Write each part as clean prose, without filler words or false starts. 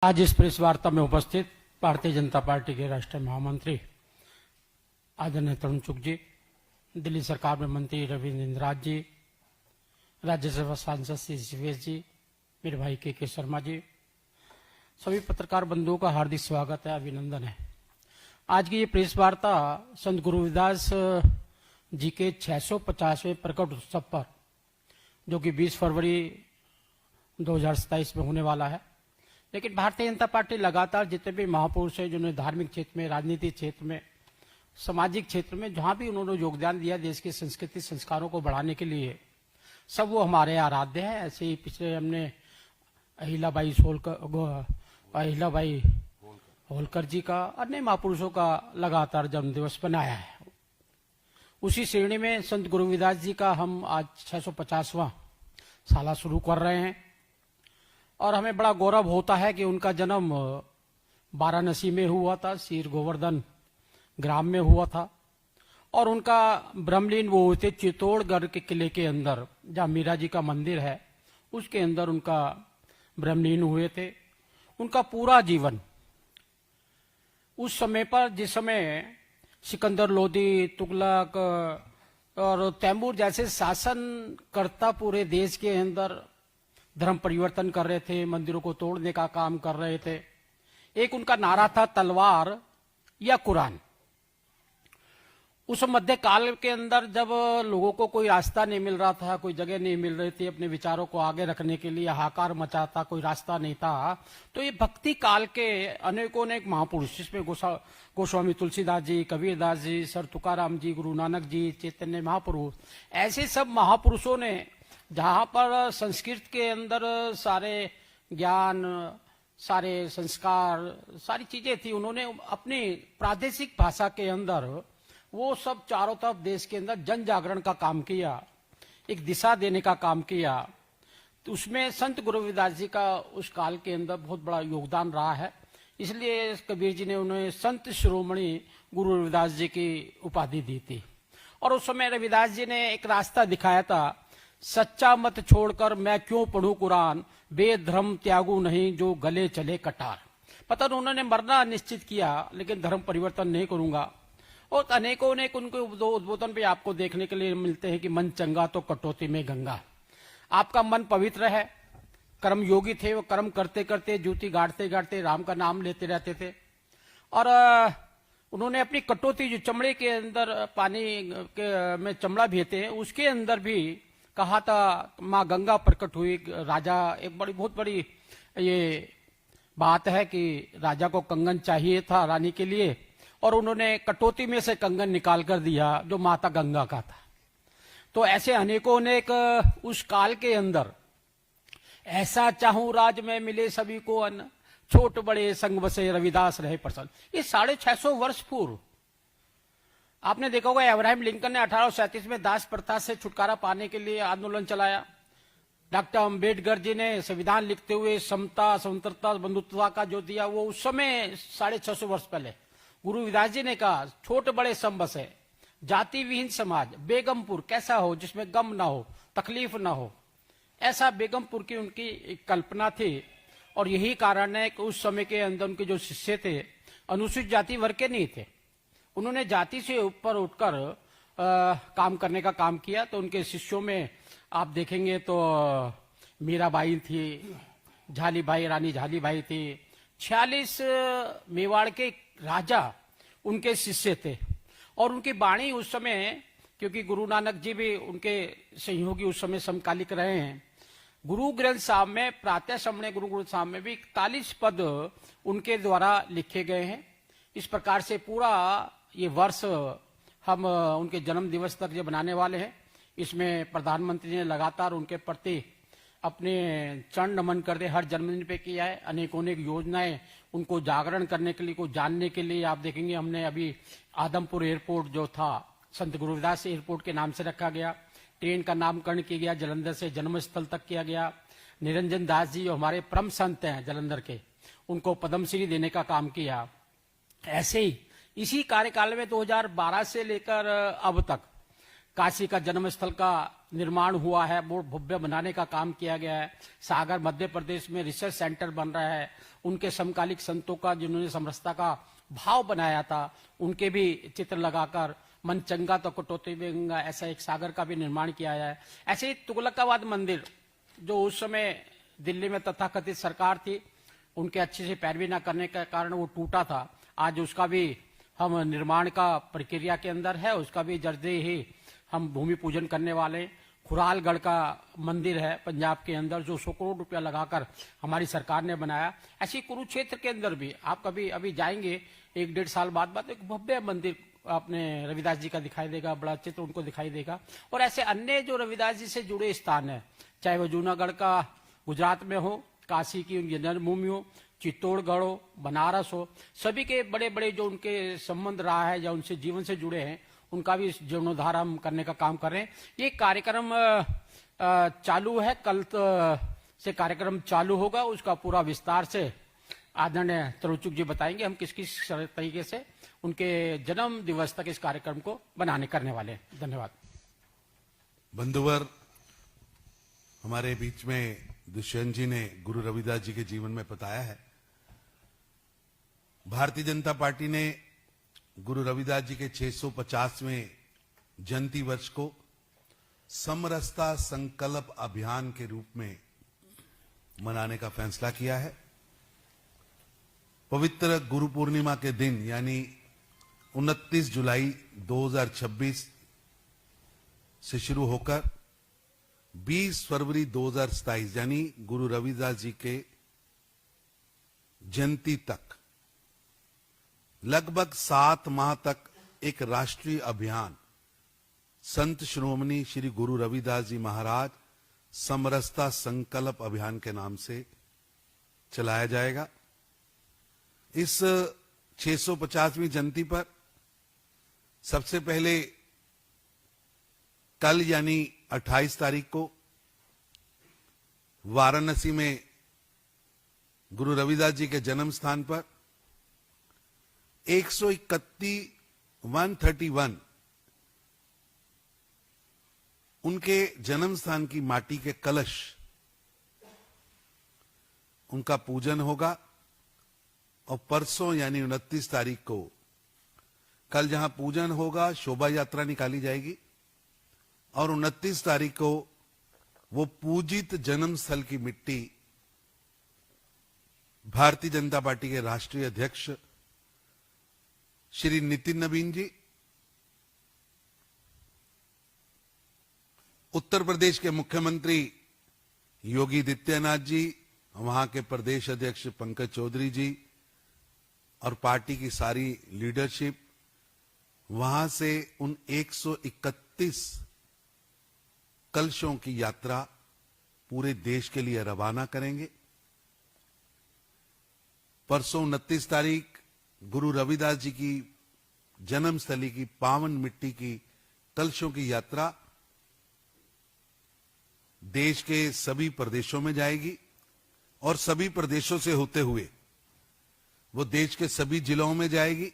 आज इस प्रेस वार्ता में उपस्थित भारतीय जनता पार्टी के राष्ट्रीय महामंत्री आदरणीय तरुण चुग जी, दिल्ली सरकार में मंत्री रविंद्र इंद्राज जी, राज्यसभा सांसद श्री शिवेश जी, मेरे भाई के शर्मा जी, सभी पत्रकार बंधुओं का हार्दिक स्वागत है, अभिनंदन है। आज की ये प्रेस वार्ता संत गुरु रविदास जी के 650वें प्रकट उत्सव पर, जो कि 20 फरवरी 2027 में होने वाला है। लेकिन भारतीय जनता पार्टी लगातार जितने भी महापुरुष हैं जिन्होंने धार्मिक क्षेत्र में, राजनीतिक क्षेत्र में, सामाजिक क्षेत्र में जहां भी उन्होंने योगदान दिया देश की संस्कृति संस्कारों को बढ़ाने के लिए, सब वो हमारे आराध्य हैं। ऐसे ही पिछले हमने अहिल्याबाई होलकर जी का, अन्य महापुरुषों का लगातार जन्मदिवस बनाया है। उसी श्रेणी में संत गुरु रविदास जी का हम आज 650वां साला शुरू कर रहे हैं और हमें बड़ा गौरव होता है कि उनका जन्म वाराणसी में हुआ था, सीर गोवर्धन ग्राम में हुआ था, और उनका ब्रह्मलीन वो हुए थे चित्तौड़गढ़ के किले के अंदर, जहाँ मीरा जी का मंदिर है उसके अंदर उनका ब्रह्मलीन हुए थे। उनका पूरा जीवन उस समय पर, जिस समय सिकंदर लोदी, तुगलक और तैमूर जैसे शासनकर्ता पूरे देश के अंदर धर्म परिवर्तन कर रहे थे, मंदिरों को तोड़ने का काम कर रहे थे, एक उनका नारा था तलवार या कुरान। उस मध्य काल के अंदर जब लोगों को कोई रास्ता नहीं मिल रहा था, कोई जगह नहीं मिल रही थी अपने विचारों को आगे रखने के लिए, हाहाकार मचा था, कोई रास्ता नहीं था, तो ये भक्ति काल के अनेकों अनेक महापुरुष, जिसमें गोस्वामी तुलसीदास जी, कबीरदास जी, सर तुकाराम जी, गुरु नानक जी, चैतन्य महापुरुष, ऐसे सब महापुरुषों ने जहां पर संस्कृत के अंदर सारे ज्ञान, सारे संस्कार, सारी चीजें थी, उन्होंने अपनी प्रादेशिक भाषा के अंदर वो सब चारों तरफ देश के अंदर जन जागरण का काम किया, एक दिशा देने का काम किया। तो उसमें संत गुरु रविदास जी का उस काल के अंदर बहुत बड़ा योगदान रहा है। इसलिए कबीर जी ने उन्हें संत शिरोमणि गुरु रविदास जी की उपाधि दी थी। और उस समय रविदास जी ने एक रास्ता दिखाया था, सच्चा मत छोड़कर मैं क्यों पढ़ूं कुरान, वेद धर्म त्यागू नहीं जो गले चले कटार। पता नहीं उन्होंने मरना निश्चित किया, लेकिन धर्म परिवर्तन नहीं करूंगा। और अनेकों अनेक उनके उद्बोधन भी आपको देखने के लिए मिलते हैं कि मन चंगा तो कटौती में गंगा। आपका मन पवित्र है। कर्म योगी थे, वो कर्म करते करते, जूती गाड़ते गाड़ते राम का नाम लेते रहते थे। और उन्होंने अपनी कटौती, जो चमड़े के अंदर पानी में चमड़ा भेते हैं, उसके अंदर भी कहा था माँ गंगा प्रकट हुई। राजा, एक बहुत बड़ी ये बात है कि राजा को कंगन चाहिए था रानी के लिए, और उन्होंने कटौती में से कंगन निकाल कर दिया जो माता गंगा का था। तो ऐसे अनेकों अनेक उस काल के अंदर, ऐसा चाहूं राज में मिले सभी को अन्न, छोट बड़े संग बसे रविदास रहे प्रसन्न। ये 650 वर्ष पूर्व आपने देखा होगा, अब्राहम लिंकन ने 1837 में दास प्रथा से छुटकारा पाने के लिए आंदोलन चलाया। डॉक्टर अम्बेडकर जी ने संविधान लिखते हुए समता, स्वतंत्रता, बंधुत्व का जो दिया, वो उस समय 650 वर्ष पहले गुरु रविदास जी ने कहा, छोट बड़े सम बसे, जाति विहीन समाज, बेगमपुर कैसा हो जिसमें गम ना हो, तकलीफ ना हो, ऐसा बेगमपुर की उनकी एक कल्पना थी। और यही कारण है कि उस समय के अंदर उनके जो शिष्य थे, अनुसूचित जाति वर्ग के नहीं थे, उन्होंने जाति से ऊपर उठकर काम करने का काम किया। तो उनके शिष्यों में आप देखेंगे तो मीराबाई थी, झालीबाई, रानी झालीबाई थी, 46 मेवाड़ के राजा उनके शिष्य थे। और उनकी वाणी उस समय, क्योंकि गुरु नानक जी भी उनके सहयोगी उस समय समकालिक रहे हैं, गुरु ग्रंथ साहब में, प्रातः श्रवण गुरु ग्रंथ साहब में भी 41 पद उनके द्वारा लिखे गए हैं। इस प्रकार से पूरा ये वर्ष हम उनके जन्म दिवस तक जो बनाने वाले हैं, इसमें प्रधानमंत्री ने लगातार उनके प्रति अपने चरण नमन करते हर जन्मदिन पे किया है। अनेकों अनेक योजनाएं उनको जागरण करने के लिए, को जानने के लिए, आप देखेंगे हमने अभी आदमपुर एयरपोर्ट जो था संत गुरु रविदास एयरपोर्ट के नाम से रखा गया, ट्रेन का नामकरण किया गया, जलंधर से जन्म स्थल तक किया गया। निरंजन दास जी जो हमारे परम संत हैं जलंधर के, उनको पद्मश्री देने का काम किया। ऐसे ही इसी कार्यकाल में 2012 से लेकर अब तक काशी का जन्म स्थल का निर्माण हुआ है वो भव्य बनाने का काम किया गया है। सागर मध्य प्रदेश में रिसर्च सेंटर बन रहा है। उनके समकालिक संतों का जिन्होंने समरसता का भाव बनाया था उनके भी चित्र लगाकर मन चंगा तो कटौती में गंगा ऐसा एक सागर का भी निर्माण किया है। ऐसे ही तुगलकाबाद मंदिर जो उस समय दिल्ली में तथाकथित सरकार थी उनके अच्छे से पैरवी न करने के कारण वो टूटा था, आज उसका भी हम निर्माण का प्रक्रिया के अंदर है, उसका भी जल्दी ही हम भूमि पूजन करने वाले। खुरालगढ़ का मंदिर है पंजाब के अंदर जो 100 करोड़ रुपया लगाकर हमारी सरकार ने बनाया। ऐसी कुरुक्षेत्र के अंदर भी आप कभी अभी जाएंगे 1-1.5 साल बाद एक भव्य मंदिर आपने रविदास जी का दिखाई देगा, बड़ा चित्र उनको दिखाई देगा। और ऐसे अन्य जो रविदास जी से जुड़े स्थान है, चाहे वो जूनागढ़ का गुजरात में हो, काशी की उनकी जन्मभूमि हो, चित्तौड़गढ़ हो, बनारस हो, सभी के बड़े बड़े जो उनके संबंध रहा है या उनसे जीवन से जुड़े हैं उनका भी जीर्णोद्धार हम करने का काम कर रहे हैं। ये कार्यक्रम चालू है, कल से कार्यक्रम चालू होगा, उसका पूरा विस्तार से आदरणीय तरुचुक जी बताएंगे हम किस किस तरीके से उनके जन्म दिवस तक इस कार्यक्रम को करने वाले हैं। धन्यवाद। बंधुवर, हमारे बीच में दुष्यंत जी ने गुरु रविदास जी के जीवन में बताया है। भारतीय जनता पार्टी ने गुरु रविदास जी के 650वें जयंती वर्ष को समरसता संकल्प अभियान के रूप में मनाने का फैसला किया है। पवित्र गुरु पूर्णिमा के दिन यानी 29 जुलाई 2026 से शुरू होकर 20 फरवरी 2027 यानी गुरु रविदास जी के जयंती तक लगभग 7 माह तक एक राष्ट्रीय अभियान संत श्रोमणी श्री गुरु रविदास जी महाराज समरसता संकल्प अभियान के नाम से चलाया जाएगा। इस 650वीं जयंती पर सबसे पहले कल यानी 28 तारीख को वाराणसी में गुरु रविदास जी के जन्म स्थान पर 131 उनके जन्म स्थान की माटी के कलश उनका पूजन होगा और परसों यानी 29 तारीख को कल जहां पूजन होगा शोभा यात्रा निकाली जाएगी और 29 तारीख को वो पूजित जन्म स्थल की मिट्टी भारतीय जनता पार्टी के राष्ट्रीय अध्यक्ष श्री नितिन नवीन जी, उत्तर प्रदेश के मुख्यमंत्री योगी आदित्यनाथ जी, वहां के प्रदेश अध्यक्ष पंकज चौधरी जी और पार्टी की सारी लीडरशिप वहां से उन 131 कलशों की यात्रा पूरे देश के लिए रवाना करेंगे। परसों 29 तारीख गुरु रविदास जी की जन्मस्थली की पावन मिट्टी की कलशों की यात्रा देश के सभी प्रदेशों में जाएगी और सभी प्रदेशों से होते हुए वो देश के सभी जिलों में जाएगी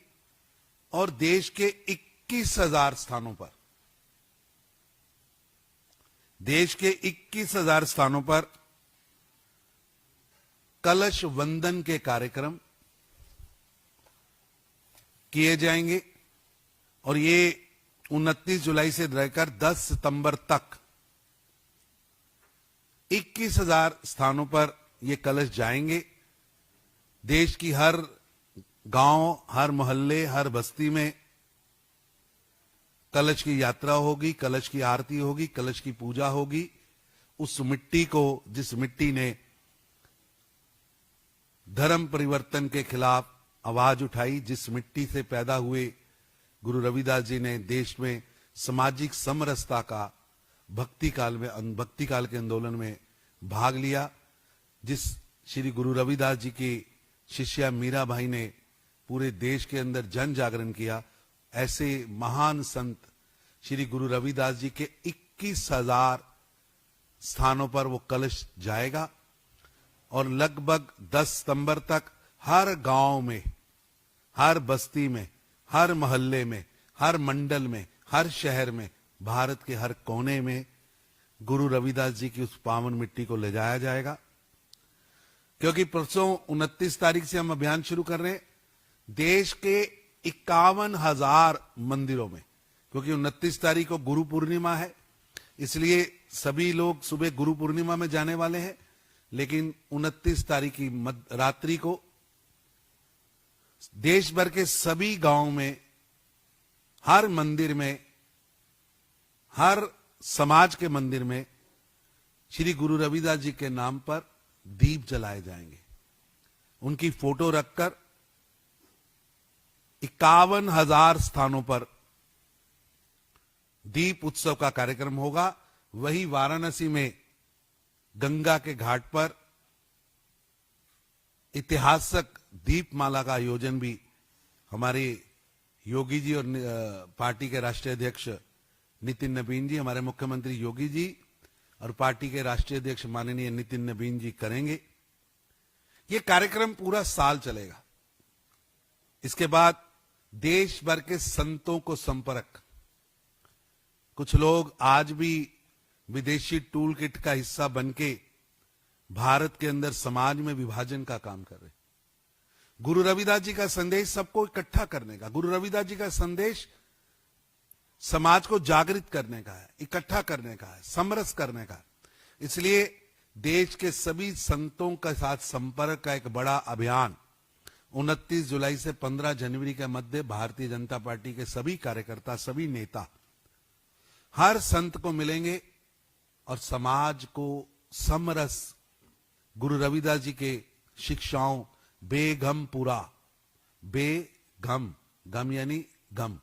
और देश के 21,000 स्थानों पर कलश वंदन के कार्यक्रम किए जाएंगे और ये 29 जुलाई से लेकर 10 सितंबर तक 21,000 स्थानों पर ये कलश जाएंगे। देश की हर गांव, हर मोहल्ले, हर बस्ती में कलश की यात्रा होगी, कलश की आरती होगी, कलश की पूजा होगी। उस मिट्टी को, जिस मिट्टी ने धर्म परिवर्तन के खिलाफ आवाज उठाई, जिस मिट्टी से पैदा हुए गुरु रविदास जी ने देश में सामाजिक समरसता का भक्ति काल के आंदोलन में भाग लिया, जिस श्री गुरु रविदास जी की शिष्या मीरा भाई ने पूरे देश के अंदर जन जागरण किया, ऐसे महान संत श्री गुरु रविदास जी के 21,000 स्थानों पर वो कलश जाएगा और लगभग 10 सितंबर तक हर गांव में, हर बस्ती में, हर मोहल्ले में, हर मंडल में, हर शहर में, भारत के हर कोने में गुरु रविदास जी की उस पावन मिट्टी को ले जाया जाएगा। क्योंकि परसों 29 तारीख से हम अभियान शुरू कर रहे हैं देश के 51,000 मंदिरों में, क्योंकि 29 तारीख को गुरु पूर्णिमा है, इसलिए सभी लोग सुबह गुरु पूर्णिमा में जाने वाले हैं। लेकिन 29 तारीख की रात्रि को देश भर के सभी गांवों में, हर मंदिर में, हर समाज के मंदिर में श्री गुरु रविदास जी के नाम पर दीप जलाए जाएंगे। उनकी फोटो रखकर 51,000 स्थानों पर दीप उत्सव का कार्यक्रम होगा। वही वाराणसी में गंगा के घाट पर ऐतिहासिक दीपमाला का आयोजन भी हमारे योगी जी और पार्टी के राष्ट्रीय अध्यक्ष नितिन नबीन जी, हमारे मुख्यमंत्री योगी जी और पार्टी के राष्ट्रीय अध्यक्ष माननीय नितिन नबीन जी करेंगे। ये कार्यक्रम पूरा साल चलेगा। इसके बाद देश भर के संतों को संपर्क, कुछ लोग आज भी विदेशी टूल किट का हिस्सा बनके भारत के अंदर समाज में विभाजन का काम कर रहे। गुरु रविदास जी का संदेश सबको इकट्ठा करने का, गुरु रविदास जी का संदेश समाज को जागृत करने का है, इकट्ठा करने का है, समरस करने का है। इसलिए देश के सभी संतों के साथ संपर्क का एक बड़ा अभियान 29 जुलाई से 15 जनवरी के मध्य भारतीय जनता पार्टी के सभी कार्यकर्ता, सभी नेता हर संत को मिलेंगे और समाज को समरस गुरु रविदास जी के शिक्षाओं बेगम पूरा, बेगम, गम यानी गम,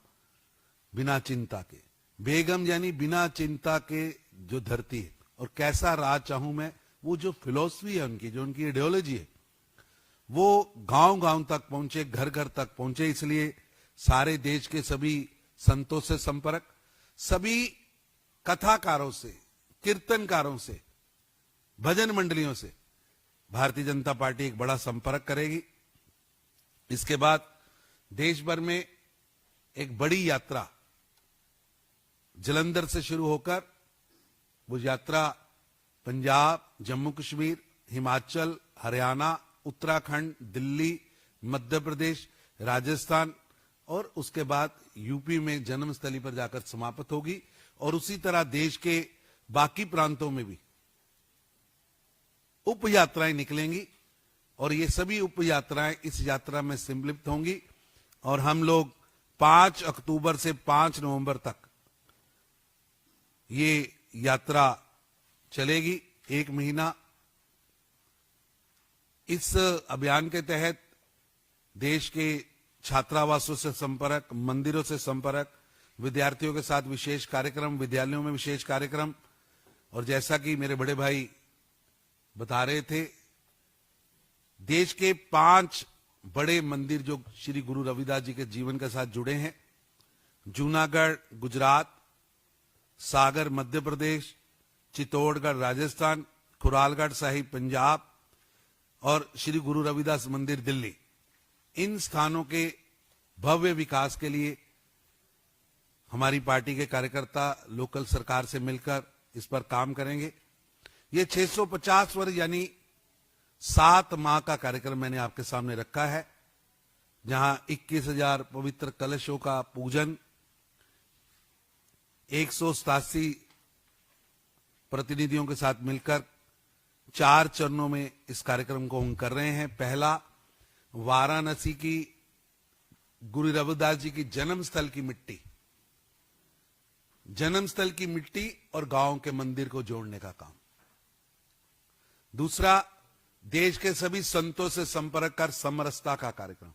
बिना चिंता के, बेगम यानी बिना चिंता के जो धरती है, और कैसा राज चाहूं मैं, वो जो फिलॉसफी है उनकी, जो उनकी आइडियोलॉजी है, वो गांव गांव तक पहुंचे, घर घर तक पहुंचे। इसलिए सारे देश के सभी संतों से संपर्क, सभी कथाकारों से, कीर्तनकारों से, भजन मंडलियों से भारतीय जनता पार्टी एक बड़ा संपर्क करेगी। इसके बाद देश भर में एक बड़ी यात्रा जलंधर से शुरू होकर वो यात्रा पंजाब, जम्मू कश्मीर, हिमाचल, हरियाणा, उत्तराखंड, दिल्ली, मध्य प्रदेश, राजस्थान और उसके बाद यूपी में जन्मस्थली पर जाकर समाप्त होगी। और उसी तरह देश के बाकी प्रांतों में भी उप यात्राएं निकलेंगी और ये सभी उप यात्राएं इस यात्रा में सम्मिलित होंगी। और हम लोग 5 अक्टूबर से 5 नवंबर तक ये यात्रा चलेगी, 1 महीना। इस अभियान के तहत देश के छात्रावासों से संपर्क, मंदिरों से संपर्क, विद्यार्थियों के साथ विशेष कार्यक्रम, विद्यालयों में विशेष कार्यक्रम, और जैसा कि मेरे बड़े भाई बता रहे थे, देश के 5 बड़े मंदिर जो श्री गुरु रविदास जी के जीवन के साथ जुड़े हैं, जूनागढ़ गुजरात, सागर मध्य प्रदेश, चित्तौड़गढ़ राजस्थान, खुरालगढ़ साहिब पंजाब और श्री गुरु रविदास मंदिर दिल्ली, इन स्थानों के भव्य विकास के लिए हमारी पार्टी के कार्यकर्ता लोकल सरकार से मिलकर इस पर काम करेंगे। ये 650 वर्ष यानी 7 माह का कार्यक्रम मैंने आपके सामने रखा है, जहां 21,000 पवित्र कलशों का पूजन, 187 प्रतिनिधियों के साथ मिलकर 4 चरणों में इस कार्यक्रम को हम कर रहे हैं। पहला, वाराणसी की गुरु रविदास जी की जन्मस्थल की मिट्टी, जन्मस्थल की मिट्टी और गांव के मंदिर को जोड़ने का काम। दूसरा, देश के सभी संतों से संपर्क कर समरसता का कार्यक्रम।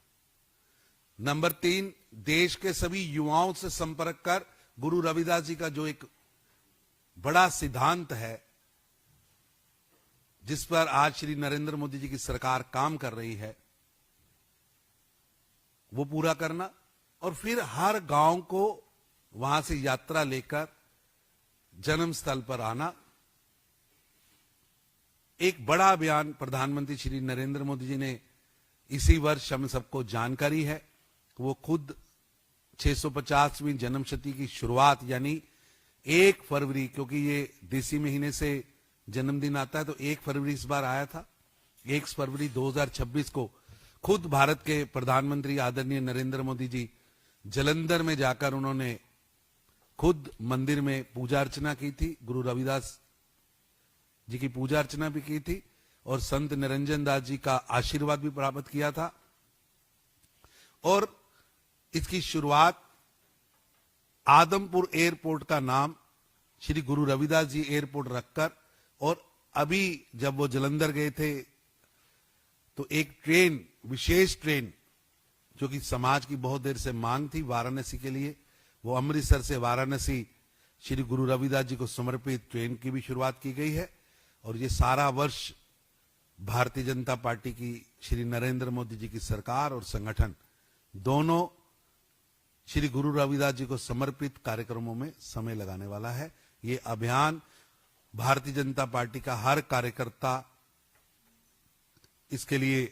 नंबर 3, देश के सभी युवाओं से संपर्क कर गुरु रविदास जी का जो एक बड़ा सिद्धांत है, जिस पर आज श्री नरेंद्र मोदी जी की सरकार काम कर रही है, वो पूरा करना। और फिर हर गांव को वहां से यात्रा लेकर जन्मस्थल पर आना। एक बड़ा अभियान प्रधानमंत्री श्री नरेंद्र मोदी जी ने इसी वर्ष, हम सबको जानकारी है, वो खुद 650वीं जन्मशती की शुरुआत यानी 1 फरवरी, क्योंकि ये देसी महीने से जन्मदिन आता है तो 1 फरवरी इस बार आया था। 1 फरवरी 2026 को खुद भारत के प्रधानमंत्री आदरणीय नरेंद्र मोदी जी जालंधर में जाकर उन्होंने खुद मंदिर में पूजा अर्चना की थी, गुरु रविदास जी की पूजा अर्चना भी की थी और संत निरंजन दास जी का आशीर्वाद भी प्राप्त किया था। और इसकी शुरुआत आदमपुर एयरपोर्ट का नाम श्री गुरु रविदास जी एयरपोर्ट रखकर, और अभी जब वो जालंधर गए थे तो एक ट्रेन, विशेष ट्रेन जो कि समाज की बहुत देर से मांग थी वाराणसी के लिए, वो अमृतसर से वाराणसी श्री गुरु रविदास जी को समर्पित ट्रेन की भी शुरुआत की गई है। और ये सारा वर्ष भारतीय जनता पार्टी की श्री नरेंद्र मोदी जी की सरकार और संगठन दोनों श्री गुरु रविदास जी को समर्पित कार्यक्रमों में समय लगाने वाला है। ये अभियान भारतीय जनता पार्टी का हर कार्यकर्ता, इसके लिए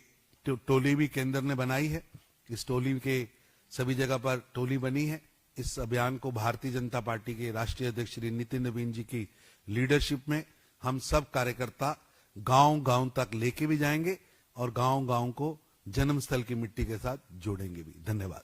टोली भी केंद्र ने बनाई है, इस टोली के सभी जगह पर टोली बनी है। इस अभियान को भारतीय जनता पार्टी के राष्ट्रीय अध्यक्ष श्री नितिन नवीन जी की लीडरशिप में हम सब कार्यकर्ता गांव-गांव तक लेके भी जाएंगे और गांव-गांव को जन्मस्थल की मिट्टी के साथ जोड़ेंगे भी। धन्यवाद।